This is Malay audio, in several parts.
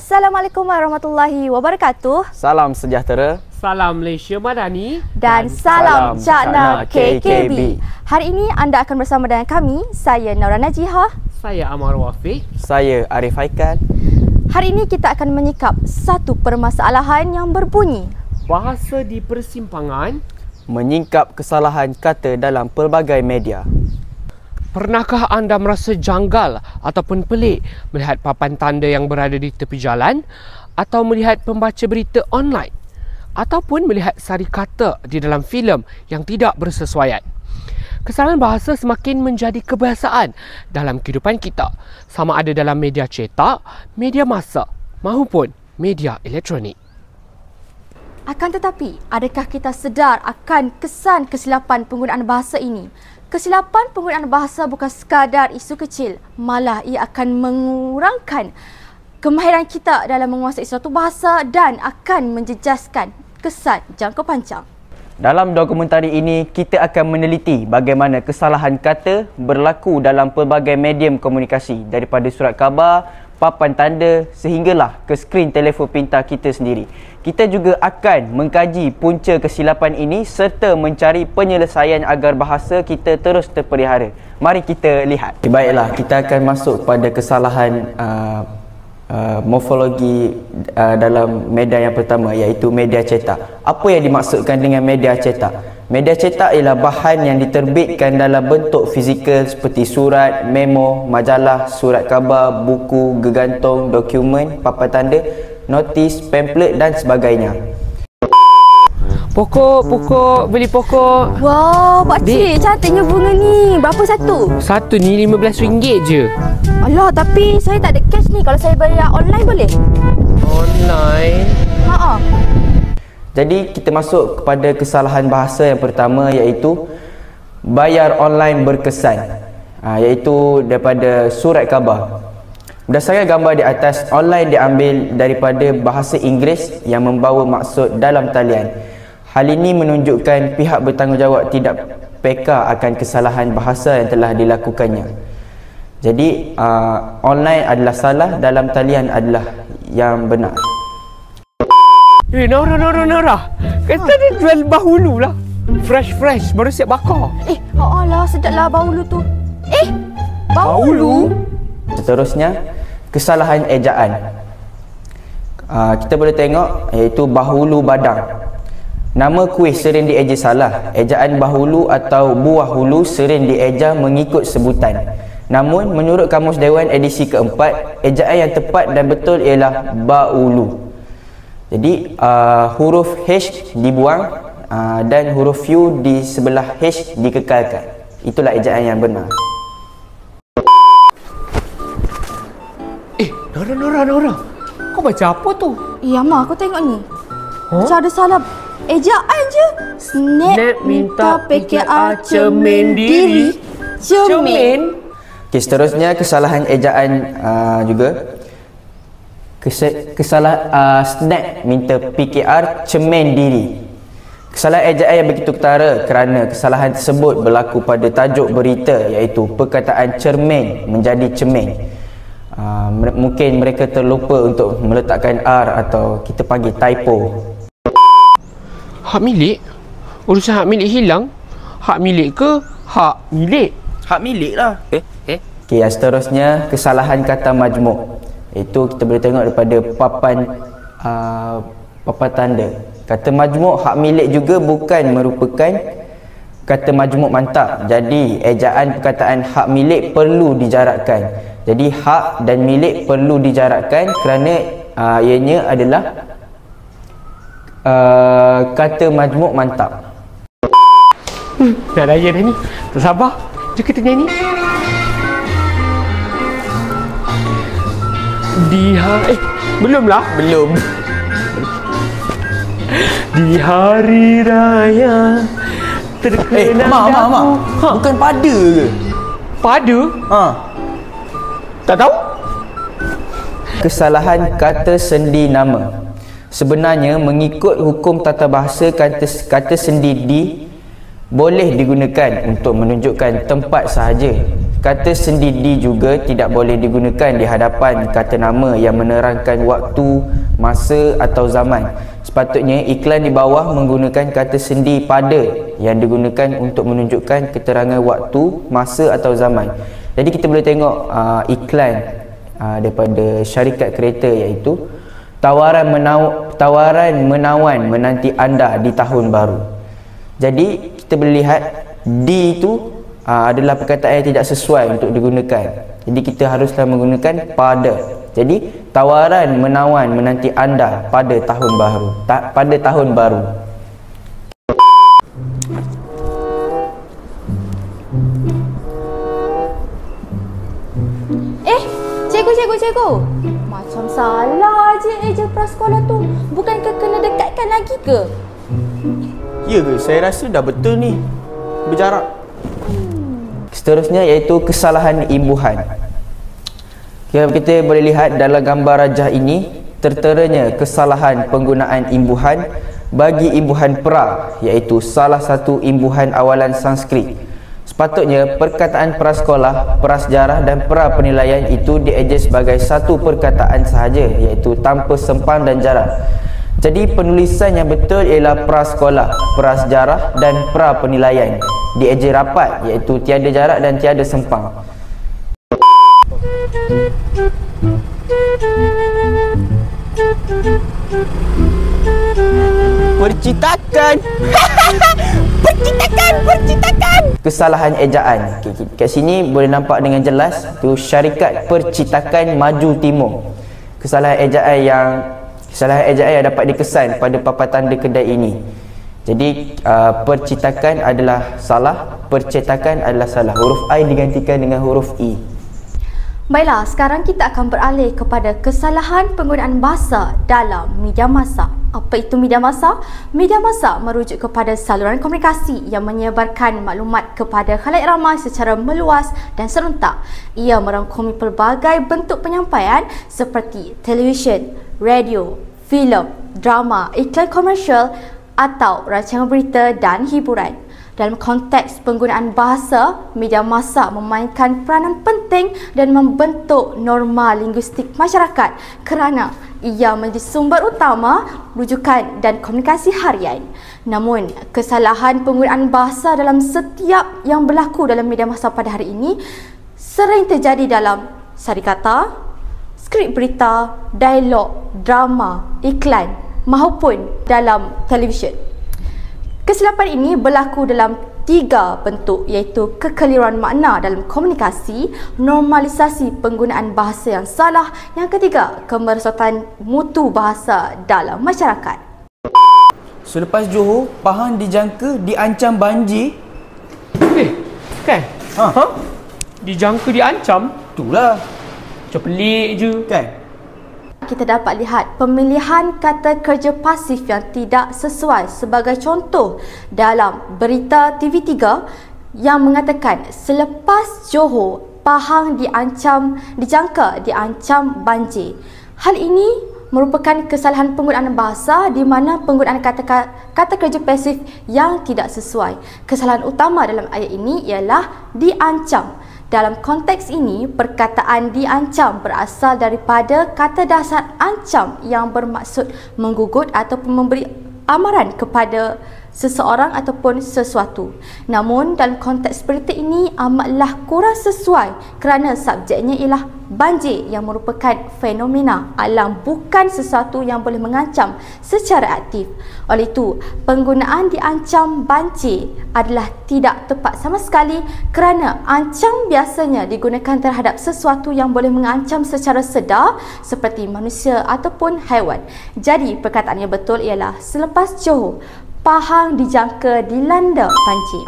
Assalamualaikum warahmatullahi wabarakatuh. Salam sejahtera. Salam Malaysia Madani. Dan salam Cakna KKB. Hari ini anda akan bersama dengan kami, saya Naura Najihah. Saya Amar Wafiq. Saya Arif Haikal. Hari ini kita akan menyikap satu permasalahan yang berbunyi Bahasa di persimpangan. Menyingkap kesalahan kata dalam pelbagai media. Pernahkah anda merasa janggal ataupun pelik melihat papan tanda yang berada di tepi jalan, atau melihat pembaca berita online, ataupun melihat sari kata di dalam filem yang tidak bersesuaian? Kesalahan bahasa semakin menjadi kebiasaan dalam kehidupan kita, sama ada dalam media cetak, media massa maupun media elektronik. Akan tetapi, adakah kita sedar akan kesan kesilapan penggunaan bahasa ini? Kesilapan penggunaan bahasa bukan sekadar isu kecil, malah ia akan mengurangkan kemahiran kita dalam menguasai suatu bahasa dan akan menjejaskan kesan jangka panjang. Dalam dokumentari ini, kita akan meneliti bagaimana kesalahan kata berlaku dalam pelbagai medium komunikasi, daripada surat khabar, papan tanda sehinggalah ke skrin telefon pintar kita sendiri. Kita juga akan mengkaji punca kesilapan ini serta mencari penyelesaian agar bahasa kita terus terpelihara. Mari kita lihat. Baiklah, kita akan masuk pada kesalahan morfologi dalam media yang pertama, iaitu media cetak. Apa yang dimaksudkan dengan media cetak? Media cetak ialah bahan yang diterbitkan dalam bentuk fizikal seperti surat, memo, majalah, surat khabar, buku, gegantung, dokumen, papan tanda, notis, pamphlet dan sebagainya. Pokok, beli pokok. Wow, pakcik, cantiknya bunga ni. Berapa satu? Satu ni RM15 je. Alah, tapi saya tak ada cash ni. Kalau saya bayar online boleh? Online? Haa. Jadi kita masuk kepada kesalahan bahasa yang pertama, iaitu bayar online berkesan, iaitu daripada surat khabar. Berdasarkan gambar di atas, online diambil daripada bahasa Inggeris yang membawa maksud dalam talian. Hal ini menunjukkan pihak bertanggungjawab tidak peka akan kesalahan bahasa yang telah dilakukannya. Jadi online adalah salah, dalam talian adalah yang benar. Nora. Kata dia jual bahulu lah. Fresh, baru siap bakar. Alah, sedaplah bahulu tu. Bahulu? Seterusnya, kesalahan ejaan. Kita boleh tengok, iaitu bahulu badang. Nama kuih sering dieja salah. Ejaan bahulu atau buah hulu sering dieja mengikut sebutan. Namun, menurut Kamus Dewan edisi keempat, ejaan yang tepat dan betul ialah baulu. Jadi huruf H dibuang dan huruf U di sebelah H dikekalkan. Itulah ejaan yang benar. Nora. Kau baca apa tu? Ya, Ma, aku tengok ni. Macam ada salah ejaan je. Snap minta PKR cermin diri. Cermin? Okey, seterusnya kesalahan ejaan juga. Snap minta PKR cermin diri. Kesalahan ejaan yang begitu ketara kerana kesalahan tersebut berlaku pada tajuk berita, iaitu perkataan cermin menjadi cermin. Mungkin mereka terlupa untuk meletakkan R atau kita panggil typo. Hak milik? Urusan hak milik hilang? Hak milik ke hak milik? Hak milik lah. Okey, yang seterusnya kesalahan kata majmuk. Itu kita boleh tengok daripada papan tanda. Kata majmuk hak milik juga bukan merupakan kata majmuk mantap. Jadi ejaan perkataan hak milik perlu dijarakkan. Jadi hak dan milik perlu dijarakkan kerana ianya adalah kata majmuk mantap. Nak raya dah ni. Tak sabar. Jom kita nyanyi. Belum. Di hari raya terkenal. Mak. Bukan pada ke? Pada? Tak tahu? Kesalahan kata sendi nama. Sebenarnya mengikut hukum tata bahasa, kata sendi di boleh digunakan untuk menunjukkan tempat sahaja. Kata sendiri juga tidak boleh digunakan di hadapan kata nama yang menerangkan waktu, masa atau zaman. Sepatutnya iklan di bawah menggunakan kata sendi pada yang digunakan untuk menunjukkan keterangan waktu, masa atau zaman. Jadi kita boleh tengok iklan daripada syarikat kereta, iaitu tawaran menawan menanti anda di tahun baru. Jadi kita boleh lihat di itu adalah perkataan yang tidak sesuai untuk digunakan. Jadi kita haruslah menggunakan pada. Jadi tawaran menawan menanti anda pada tahun baru. Pada tahun baru. Cikgu. Macam salah je eja prasekolah tu. Bukankah kena dekatkan lagi ke? Ya ke? Saya rasa dah betul ni. Berjarak. Seterusnya iaitu kesalahan imbuhan. Kita boleh lihat dalam gambar rajah ini terteranya kesalahan penggunaan imbuhan bagi imbuhan pra, iaitu salah satu imbuhan awalan Sanskrit. Sepatutnya perkataan prasekolah, prasejarah dan pra penilaian itu dieja sebagai satu perkataan sahaja, iaitu tanpa sempang dan jarak. Jadi penulisan yang betul ialah prasekolah, prasejarah dan pra penilaian. Dieja rapat, iaitu tiada jarak dan tiada sempang. Percitakan. Percitakan. Kesalahan ejaan. Kat sini boleh nampak dengan jelas tu syarikat Percitakan Maju Timur. Kesalahan ejaan yang dapat dikesan pada papan tanda kedai ini. Jadi percetakan adalah salah, percetakan adalah salah. Huruf I digantikan dengan huruf I. Baiklah, sekarang kita akan beralih kepada kesalahan penggunaan bahasa dalam media massa. Apa itu media massa? Media massa merujuk kepada saluran komunikasi yang menyebarkan maklumat kepada khalayak ramai secara meluas dan serentak. Ia merangkumi pelbagai bentuk penyampaian seperti televisyen, radio, filem, drama, iklan komersial atau rancangan berita dan hiburan. Dalam konteks penggunaan bahasa, media massa memainkan peranan penting dan membentuk norma linguistik masyarakat kerana ia menjadi sumber utama rujukan dan komunikasi harian. Namun, kesalahan penggunaan bahasa dalam setiap yang berlaku dalam media massa pada hari ini sering terjadi dalam sarikata, skrip berita, dialog, drama, iklan maupun dalam televisyen. Kesilapan ini berlaku dalam 3 bentuk, iaitu kekeliruan makna dalam komunikasi, normalisasi penggunaan bahasa yang salah, yang ketiga, kemerosotan mutu bahasa dalam masyarakat. Selepas Johor, Pahang dijangka diancam banjir. Kan? Dijangka diancam? Itulah. Macam pelik je. Kan? Kita dapat lihat pemilihan kata kerja pasif yang tidak sesuai. Sebagai contoh, dalam berita TV3 yang mengatakan selepas Johor, Pahang dijangka diancam banjir. Hal ini merupakan kesalahan penggunaan bahasa di mana penggunaan kata kerja pasif yang tidak sesuai. Kesalahan utama dalam ayat ini ialah diancam. Dalam konteks ini, perkataan diancam berasal daripada kata dasar ancam yang bermaksud menggugut ataupun memberi amaran kepada seseorang ataupun sesuatu. Namun dalam konteks berita ini amatlah kurang sesuai kerana subjeknya ialah banjir yang merupakan fenomena alam, bukan sesuatu yang boleh mengancam secara aktif. Oleh itu, penggunaan diancam banjir adalah tidak tepat sama sekali kerana ancam biasanya digunakan terhadap sesuatu yang boleh mengancam secara sedar seperti manusia ataupun haiwan. Jadi perkataan yang betul ialah selepas Johor, Pahang dijangka dilanda banjir.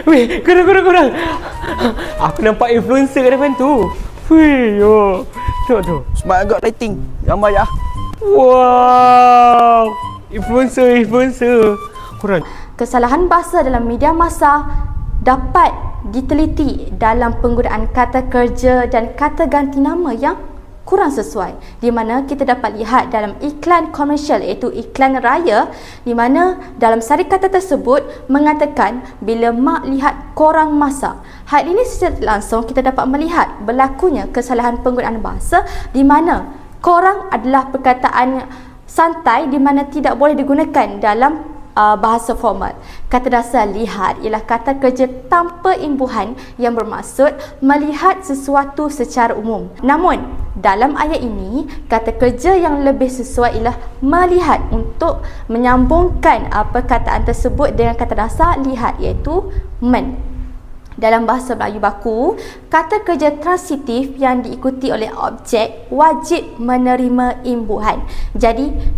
Weh, korang. Aku nampak influencer kat depan tu. Weh, yo. Tengok tu. Smart agak lighting. Gambar ya. Wow. Influencer. Korang. Kesalahan bahasa dalam media massa dapat diteliti dalam penggunaan kata kerja dan kata ganti nama yang kurang sesuai, di mana kita dapat lihat dalam iklan komersial iaitu iklan raya, di mana dalam sari kata tersebut mengatakan bila mak lihat korang masak. Hal ini secara langsung kita dapat melihat berlakunya kesalahan penggunaan bahasa, di mana korang adalah perkataan santai di mana tidak boleh digunakan dalam bahasa formal. Kata dasar lihat ialah kata kerja tanpa imbuhan yang bermaksud melihat sesuatu secara umum. Namun, dalam ayat ini, kata kerja yang lebih sesuai ialah melihat untuk menyambungkan perkataan tersebut dengan kata dasar lihat iaitu men. Dalam bahasa Melayu baku, kata kerja transitif yang diikuti oleh objek wajib menerima imbuhan. Jadi,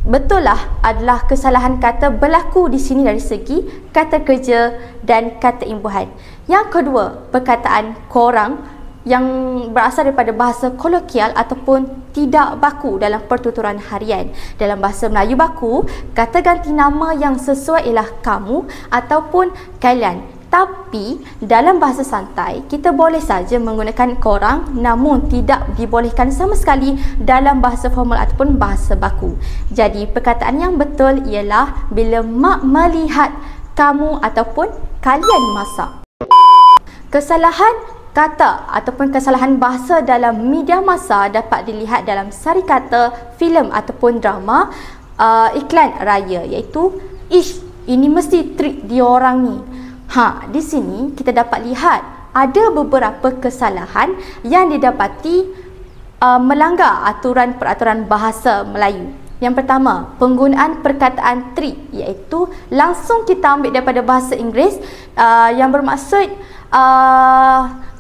betullah adalah kesalahan kata berlaku di sini dari segi kata kerja dan kata imbuhan. Yang kedua, perkataan korang yang berasal daripada bahasa kolokial ataupun tidak baku dalam pertuturan harian. Dalam bahasa Melayu baku, kata ganti nama yang sesuai ialah kamu ataupun kalian. Tapi dalam bahasa santai, kita boleh saja menggunakan korang, namun tidak dibolehkan sama sekali dalam bahasa formal ataupun bahasa baku. Jadi perkataan yang betul ialah bila mak melihat kamu ataupun kalian masak. Kesalahan kata ataupun kesalahan bahasa dalam media massa dapat dilihat dalam sari kata, filem ataupun drama, iklan raya, iaitu ish, ini mesti trik dia orang ni. Di sini kita dapat lihat ada beberapa kesalahan yang didapati melanggar aturan-peraturan bahasa Melayu. Yang pertama, penggunaan perkataan trik, iaitu langsung kita ambil daripada bahasa Inggeris yang bermaksud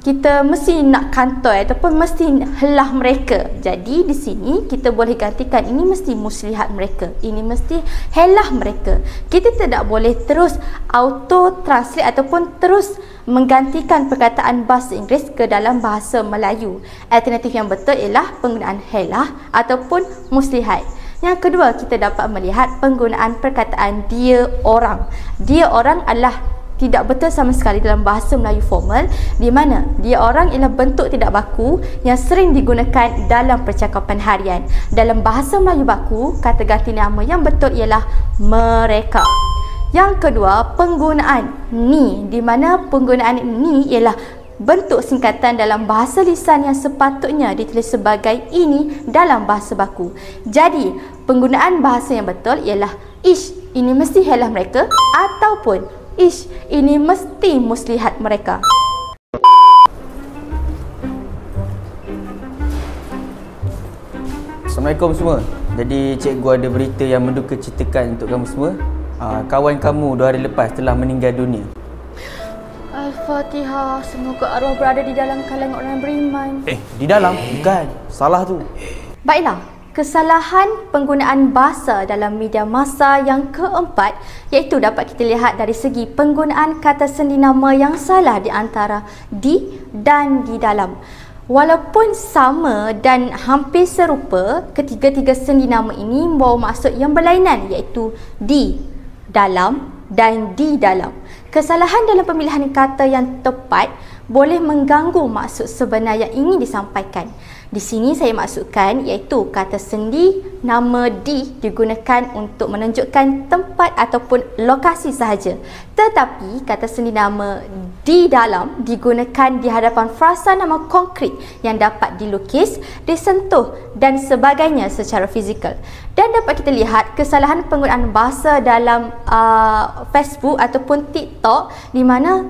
kita mesti nak kantoi ataupun mesti helah mereka. Jadi di sini kita boleh gantikan ini mesti muslihat mereka, ini mesti helah mereka. Kita tidak boleh terus auto translate ataupun terus menggantikan perkataan bahasa Inggeris ke dalam bahasa Melayu. Alternatif yang betul ialah penggunaan helah ataupun muslihat. Yang kedua, kita dapat melihat penggunaan perkataan dia orang. Dia orang adalah tidak betul sama sekali dalam bahasa Melayu formal, di mana dia orang ialah bentuk tidak baku yang sering digunakan dalam percakapan harian. Dalam bahasa Melayu baku, kata ganti nama yang betul ialah mereka. Yang kedua, penggunaan ni, di mana penggunaan ni ialah bentuk singkatan dalam bahasa lisan yang sepatutnya ditulis sebagai ini dalam bahasa baku. Jadi, penggunaan bahasa yang betul ialah ish, ini mesti helah mereka, ataupun ish, ini mesti muslihat mereka. Assalamualaikum semua. Jadi cikgu ada berita yang menduka citakan untuk kamu semua. Kawan kamu 2 hari lepas telah meninggal dunia. Al-Fatihah. Semoga arwah berada di dalam kalangan orang beriman. Di dalam? Bukan. Salah tu. Baiklah. Kesalahan penggunaan bahasa dalam media massa yang keempat, iaitu dapat kita lihat dari segi penggunaan kata sendi nama yang salah di antara di dan di dalam. Walaupun sama dan hampir serupa, ketiga-tiga sendi nama ini membawa maksud yang berlainan, iaitu di dalam dan di dalam. Kesalahan dalam pemilihan kata yang tepat boleh mengganggu maksud sebenar yang ingin disampaikan. Di sini saya maksudkan iaitu kata sendi nama di digunakan untuk menunjukkan tempat ataupun lokasi sahaja. Tetapi kata sendi nama di dalam digunakan di hadapan frasa nama konkret yang dapat dilukis, disentuh dan sebagainya secara fizikal. Dan dapat kita lihat kesalahan penggunaan bahasa dalam Facebook ataupun TikTok, di mana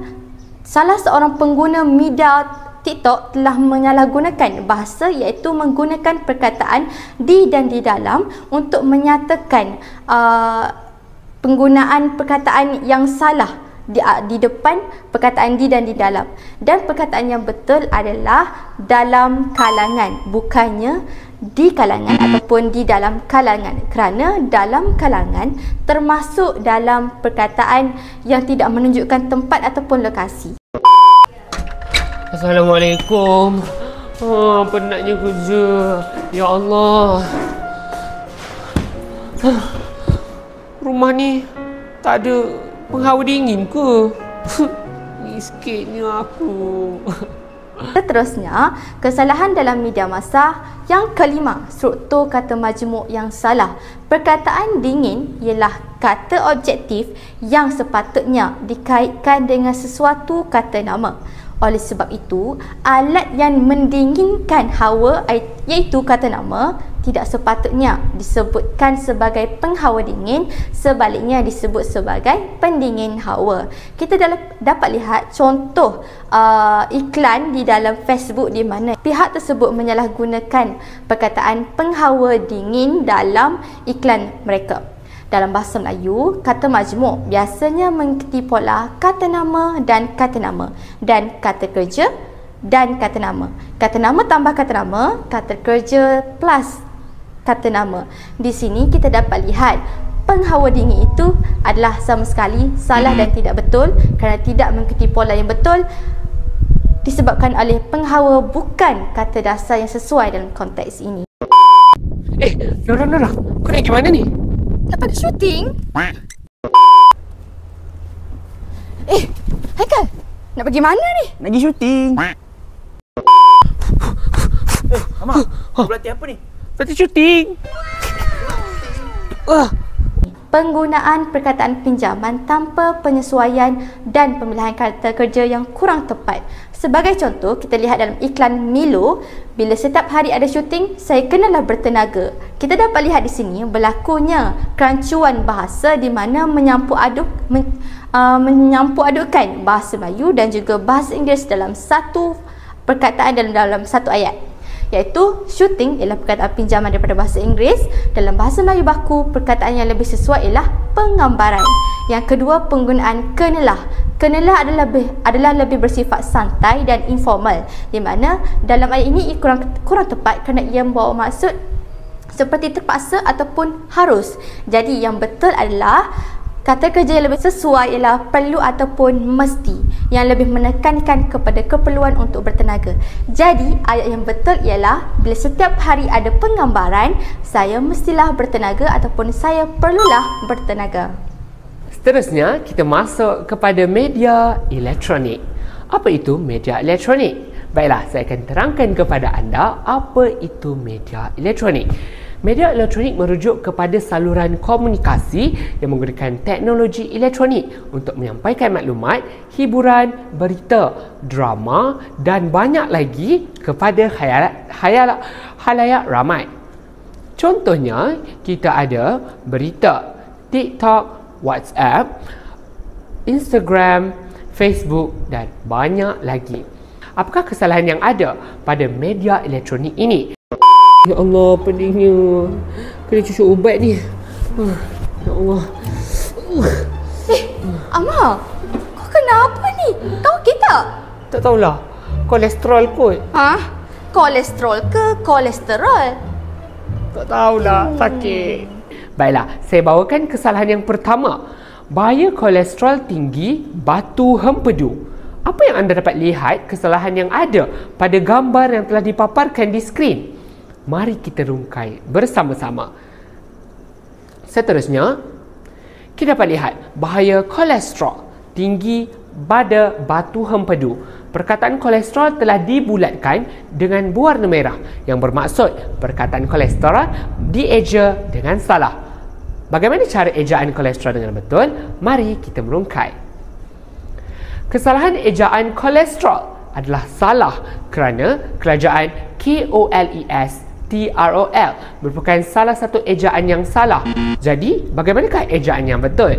salah seorang pengguna media TikTok telah menyalahgunakan bahasa, iaitu menggunakan perkataan di dan di dalam untuk menyatakan penggunaan perkataan yang salah di depan perkataan di dan di dalam. Dan perkataan yang betul adalah dalam kalangan, bukannya di kalangan ataupun di dalam kalangan, kerana dalam kalangan termasuk dalam perkataan yang tidak menunjukkan tempat ataupun lokasi. Assalamualaikum. Penatnya kerja. Ya Allah. Rumah ni tak ada penghawa dingin ke? Miskinnya aku. Seterusnya, kesalahan dalam media massa. Yang kelima, struktur kata majmuk yang salah. Perkataan dingin ialah kata objektif yang sepatutnya dikaitkan dengan sesuatu kata nama. Oleh sebab itu, alat yang mendinginkan hawa iaitu kata nama tidak sepatutnya disebutkan sebagai penghawa dingin, sebaliknya disebut sebagai pendingin hawa. Kita dapat lihat contoh iklan di dalam Facebook di mana pihak tersebut menyalahgunakan perkataan penghawa dingin dalam iklan mereka. Dalam bahasa Melayu, kata majmuk biasanya mengikuti pola kata nama dan kata kerja dan kata nama. Kata nama tambah kata nama, kata kerja plus kata nama. Di sini kita dapat lihat penghawa dingin itu adalah sama sekali salah dan tidak betul kerana tidak mengikuti pola yang betul disebabkan oleh penghawa bukan kata dasar yang sesuai dalam konteks ini. Nora, kau nak pergi mana ni? Dapat syuting? Haikal, nak pergi mana ni? Nak pergi syuting. Amak, berlatih apa ni? Berlatih syuting. Penggunaan perkataan pinjaman tanpa penyesuaian dan pemilihan kata kerja yang kurang tepat. Sebagai contoh, kita lihat dalam iklan Milo, bila setiap hari ada syuting, saya kenalah bertenaga. Kita dapat lihat di sini berlakunya kerancuan bahasa di mana menyampuk adukkan bahasa Melayu dan juga bahasa Inggeris dalam satu perkataan dalam satu ayat. Iaitu syuting ialah perkataan pinjaman daripada bahasa Inggeris. Dalam bahasa Melayu baku, perkataan yang lebih sesuai ialah penggambaran. Yang kedua, penggunaan kenalah. Kenalah adalah lebih bersifat santai dan informal, di mana dalam ayat ini ia kurang tepat kerana ia membawa maksud seperti terpaksa ataupun harus. Jadi yang betul adalah kata kerja yang lebih sesuai ialah perlu ataupun mesti, yang lebih menekankan kepada keperluan untuk bertenaga. Jadi ayat yang betul ialah bila setiap hari ada penggambaran, saya mestilah bertenaga ataupun saya perlulah bertenaga. Seterusnya, kita masuk kepada media elektronik. Apa itu media elektronik? Baiklah, saya akan terangkan kepada anda apa itu media elektronik. Media elektronik merujuk kepada saluran komunikasi yang menggunakan teknologi elektronik untuk menyampaikan maklumat, hiburan, berita, drama dan banyak lagi kepada khalayak ramai. Contohnya, kita ada berita, TikTok, WhatsApp, Instagram, Facebook dan banyak lagi. Apakah kesalahan yang ada pada media elektronik ini? Ya Allah, pedihnya. Kena cucuk ubat ni. Ya Allah. Amal, kau kenapa ni? Kau okey tak? Tak tahulah. Kolesterol kot. Kolesterol ke kolesterol? Tak tahulah. Sakit. Baiklah, saya bawakan kesalahan yang pertama. Bahaya kolesterol tinggi, batu hempedu. Apa yang anda dapat lihat kesalahan yang ada pada gambar yang telah dipaparkan di skrin? Mari kita rungkai bersama-sama. Seterusnya, kita dapat lihat bahaya kolesterol tinggi pada batu hempedu. Perkataan kolesterol telah dibulatkan dengan berwarna merah yang bermaksud perkataan kolesterol dieja dengan salah. Bagaimana cara ejaan kolesterol dengan betul? Mari kita merungkai. Kesalahan ejaan kolesterol adalah salah kerana kerajaan KOLESTROL merupakan salah satu ejaan yang salah. Jadi, bagaimanakah ejaan yang betul?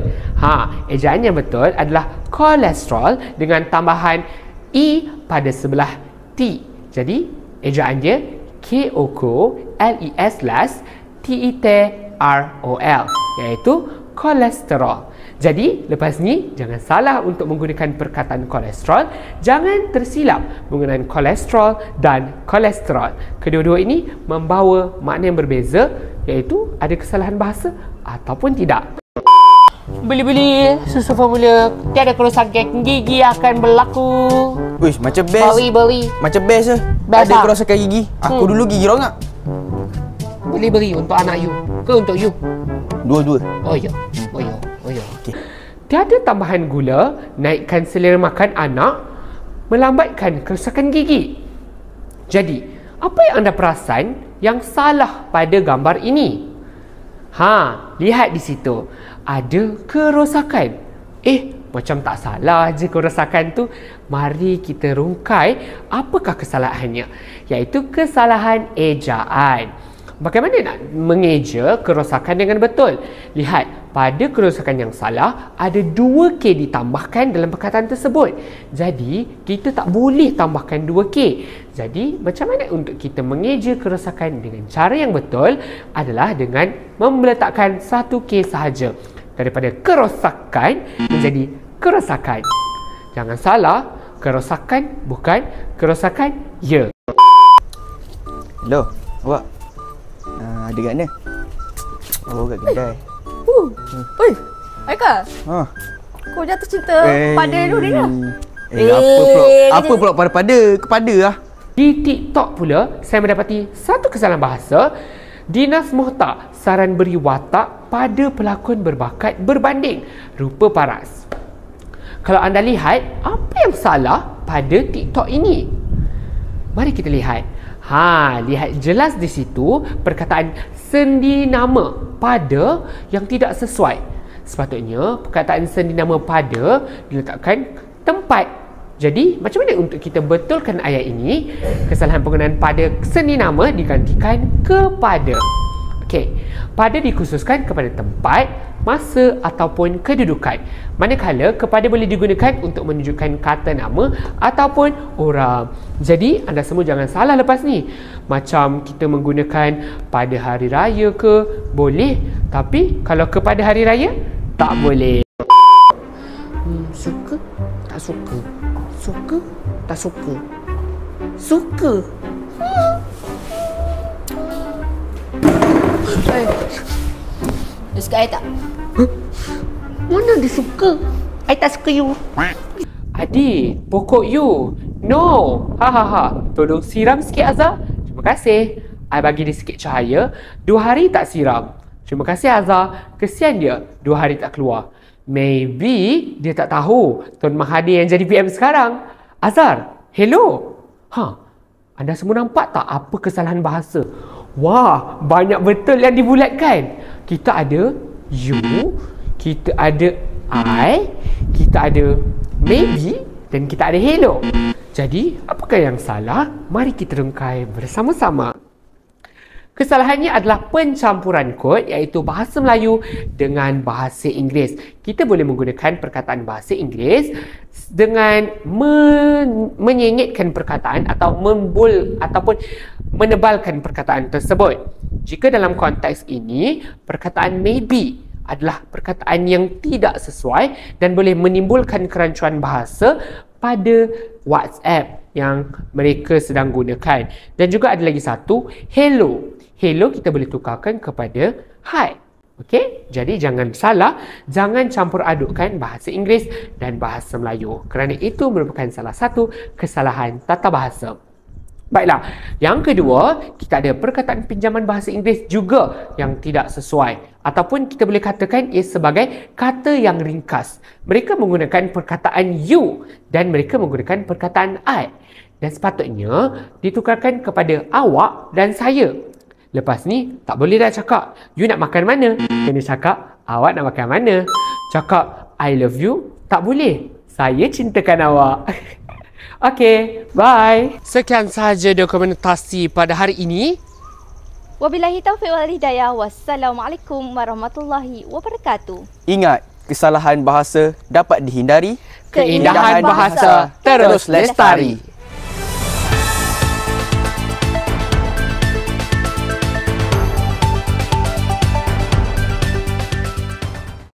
Ejaan yang betul adalah kolesterol dengan tambahan E pada sebelah T. Jadi, ejaan dia KOLESTROL, iaitu kolesterol. Jadi, lepas ni, jangan salah untuk menggunakan perkataan kolesterol. Jangan tersilap menggunakan kolesterol dan kolesterol. Kedua-dua ini membawa makna yang berbeza, iaitu ada kesalahan bahasa ataupun tidak. Beli-beli susu formula, tiada kerosakan gigi akan berlaku. Uish, macam best. Beli. Macam best je. Best ada tak? kerosakan gigi. Aku dulu gigi rongak. Beli untuk anak you ke untuk you? Dua-dua. Oh ya. Okay. Tiada tambahan gula naikkan selera makan anak. melambatkan kerosakan gigi. Jadi, apa yang anda perasan yang salah pada gambar ini? Lihat di situ. Ada kerosakan. Macam tak salah je kerosakan tu. Mari kita rungkai apakah kesalahannya. Iaitu kesalahan ejaan. Bagaimana nak mengeja kerosakan dengan betul? Lihat, pada kerosakan yang salah, ada 2K ditambahkan dalam perkataan tersebut. Jadi, kita tak boleh tambahkan 2K. Jadi, macam mana untuk kita mengeja kerosakan dengan cara yang betul adalah dengan meletakkan 1K sahaja. Daripada kerosakan menjadi kerosakan. Jangan salah, kerosakan bukan kerosakan, ya. Hello, awak. Ada kat mana? Oh, kat kedai. Oi, Aika. Kau jatuh cinta pada Nurin lah. Apa pula pada kepada lah. Di TikTok pula, saya mendapati satu kesalahan bahasa. Dinas Mohtar saran beri watak pada pelakon berbakat berbanding rupa paras. Kalau anda lihat, apa yang salah pada TikTok ini? Mari kita lihat. Lihat jelas di situ perkataan sendi nama pada yang tidak sesuai. Sepatutnya perkataan sendi nama pada diletakkan tempat. Jadi, macam mana untuk kita betulkan ayat ini? Kesalahan penggunaan pada sendi nama digantikan kepada. Okey, pada dikhususkan kepada tempat, masa ataupun kedudukan. Manakala kepada boleh digunakan untuk menunjukkan kata nama ataupun orang. Jadi, anda semua jangan salah lepas ni. Macam kita menggunakan pada hari raya ke, boleh. Tapi kalau kepada hari raya, tak boleh. Suka? Tak suka? Suka? Tak suka? Suka? Dia suka I tak? Mana dia suka? I tak suka you. Adik, pokok you. No. Tolong siram sikit Azhar. Terima kasih. I bagi dia sikit cahaya. 2 hari tak siram. Terima kasih Azhar. Kesian dia 2 hari tak keluar. Maybe dia tak tahu Tuan Mahathir yang jadi PM sekarang. Azhar, hello. Anda semua nampak tak apa kesalahan bahasa? Wah, banyak betul yang dibulatkan. Kita ada you, kita ada I, kita ada maybe dan kita ada hello. Jadi, apakah yang salah? Mari kita rungkai bersama-sama. Kesalahannya adalah pencampuran kod, iaitu bahasa Melayu dengan bahasa Inggeris. Kita boleh menggunakan perkataan bahasa Inggeris dengan menyengitkan perkataan atau ataupun menebalkan perkataan tersebut. Jika dalam konteks ini, perkataan maybe adalah perkataan yang tidak sesuai dan boleh menimbulkan kerancuan bahasa pada WhatsApp yang mereka sedang gunakan. Dan juga ada lagi satu, hello. Hello kita boleh tukarkan kepada hi. Okey? Jadi jangan salah, jangan campur adukkan bahasa Inggeris dan bahasa Melayu. Kerana itu merupakan salah satu kesalahan tata bahasa. Baiklah, yang kedua, kita ada perkataan pinjaman bahasa Inggeris juga yang tidak sesuai. Ataupun kita boleh katakan ia sebagai kata yang ringkas. Mereka menggunakan perkataan you dan mereka menggunakan perkataan I. Dan sepatutnya ditukarkan kepada awak dan saya. Lepas ni, tak boleh dah cakap, you nak makan mana? Kena cakap, awak nak makan mana? Cakap, I love you? Tak boleh. Saya cintakan awak. Okey, bye. Sekian sahaja dokumentasi pada hari ini. Wabillahi taufiq wal hidayah. Wassalamualaikum warahmatullahi wabarakatuh. Ingat, kesalahan bahasa dapat dihindari. Keindahan bahasa terus lestari.